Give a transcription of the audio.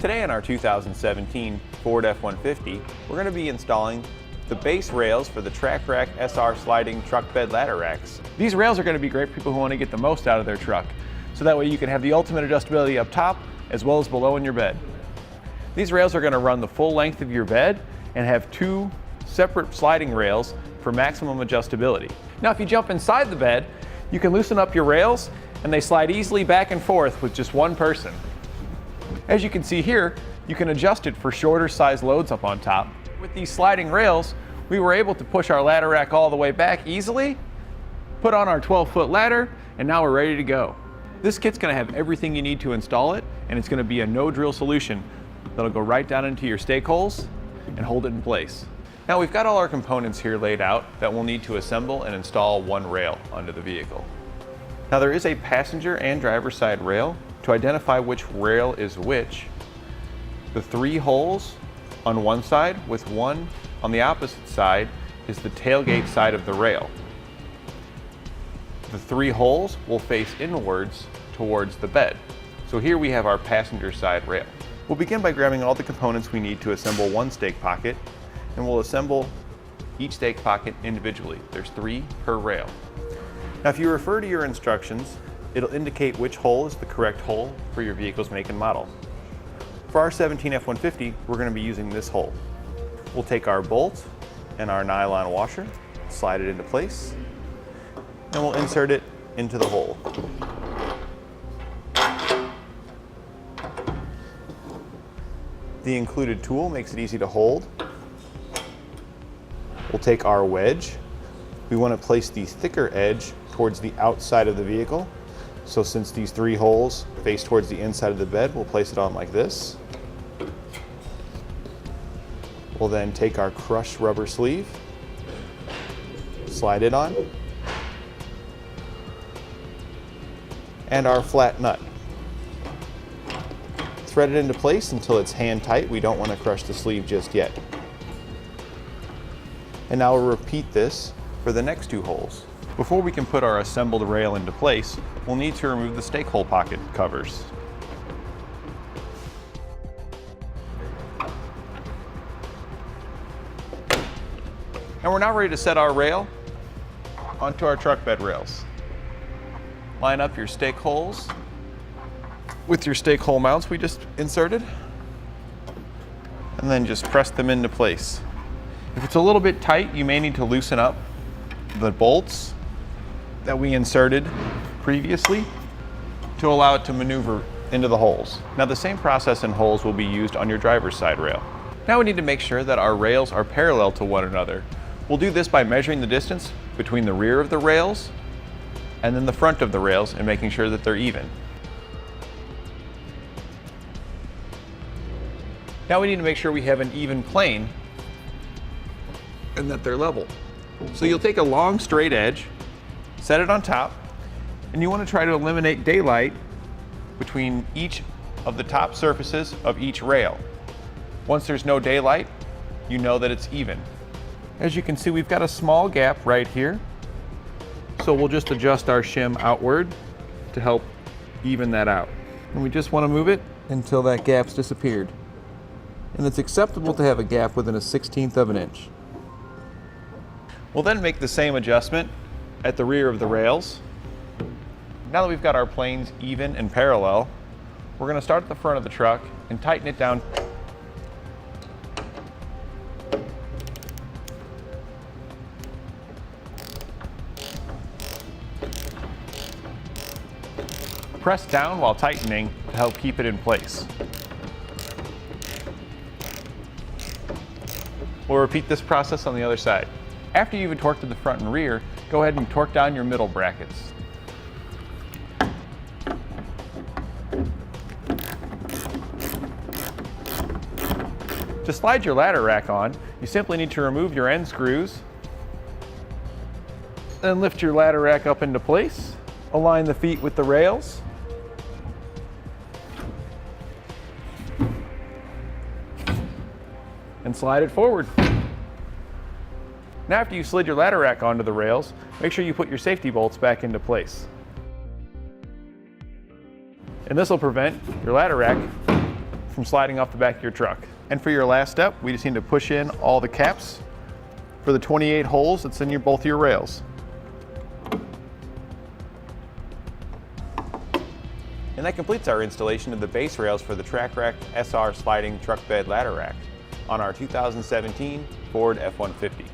Today in our 2017 Ford F-150, we're going to be installing the base rails for the TracRac SR sliding truck bed ladder racks. These rails are going to be great for people who want to get the most out of their truck, so that way you can have the ultimate adjustability up top as well as below in your bed. These rails are going to run the full length of your bed and have two separate sliding rails for maximum adjustability. Now if you jump inside the bed, you can loosen up your rails and they slide easily back and forth with just one person. As you can see here, you can adjust it for shorter size loads up on top. With these sliding rails, we were able to push our ladder rack all the way back easily, put on our 12-foot ladder, and now we're ready to go. This kit's going to have everything you need to install it, and it's going to be a no-drill solution that'll go right down into your stake holes and hold it in place. Now we've got all our components here laid out that we'll need to assemble and install one rail onto the vehicle. Now there is a passenger and driver side rail. To identify which rail is which, the three holes on one side with one on the opposite side is the tailgate side of the rail. The three holes will face inwards towards the bed. So here we have our passenger side rail. We'll begin by grabbing all the components we need to assemble one stake pocket, and we'll assemble each stake pocket individually. There's 3 per rail. Now if you refer to your instructions, it'll indicate which hole is the correct hole for your vehicle's make and model. For our 17 F-150, we're going to be using this hole. We'll take our bolt and our nylon washer, slide it into place, and we'll insert it into the hole. The included tool makes it easy to hold. We'll take our wedge. We want to place the thicker edge towards the outside of the vehicle. So since these 3 holes face towards the inside of the bed, we'll place it on like this. We'll then take our crushed rubber sleeve, slide it on, and our flat nut. Thread it into place until it's hand tight. We don't want to crush the sleeve just yet. And now we'll repeat this for the next 2 holes. Before we can put our assembled rail into place, we'll need to remove the stake hole pocket covers. And we're now ready to set our rail onto our truck bed rails. Line up your stake holes with your stake hole mounts we just inserted, and then just press them into place. If it's a little bit tight, you may need to loosen up the bolts that we inserted previously to allow it to maneuver into the holes. Now the same process and holes will be used on your driver's side rail. Now we need to make sure that our rails are parallel to one another. We'll do this by measuring the distance between the rear of the rails and then the front of the rails and making sure that they're even. Now we need to make sure we have an even plane and that they're level. So you'll take a long straight edge, set it on top, and you want to try to eliminate daylight between each of the top surfaces of each rail. Once there's no daylight, you know that it's even. As you can see, we've got a small gap right here, so we'll just adjust our shim outward to help even that out. And we just want to move it until that gap's disappeared. And it's acceptable to have a gap within 1/16 of an inch. We'll then make the same adjustment at the rear of the rails. Now that we've got our planes even and parallel, we're going to start at the front of the truck and tighten it down. Press down while tightening to help keep it in place. We'll repeat this process on the other side. After you've torqued the front and rear, go ahead and torque down your middle brackets. To slide your ladder rack on, you simply need to remove your end screws, then lift your ladder rack up into place, align the feet with the rails, and slide it forward. Now after you slid your ladder rack onto the rails, make sure you put your safety bolts back into place. And this will prevent your ladder rack from sliding off the back of your truck. And for your last step, we just need to push in all the caps for the 28 holes that's in both your rails. And that completes our installation of the base rails for the TracRac SR sliding truck bed ladder rack on our 2017 Ford F-150.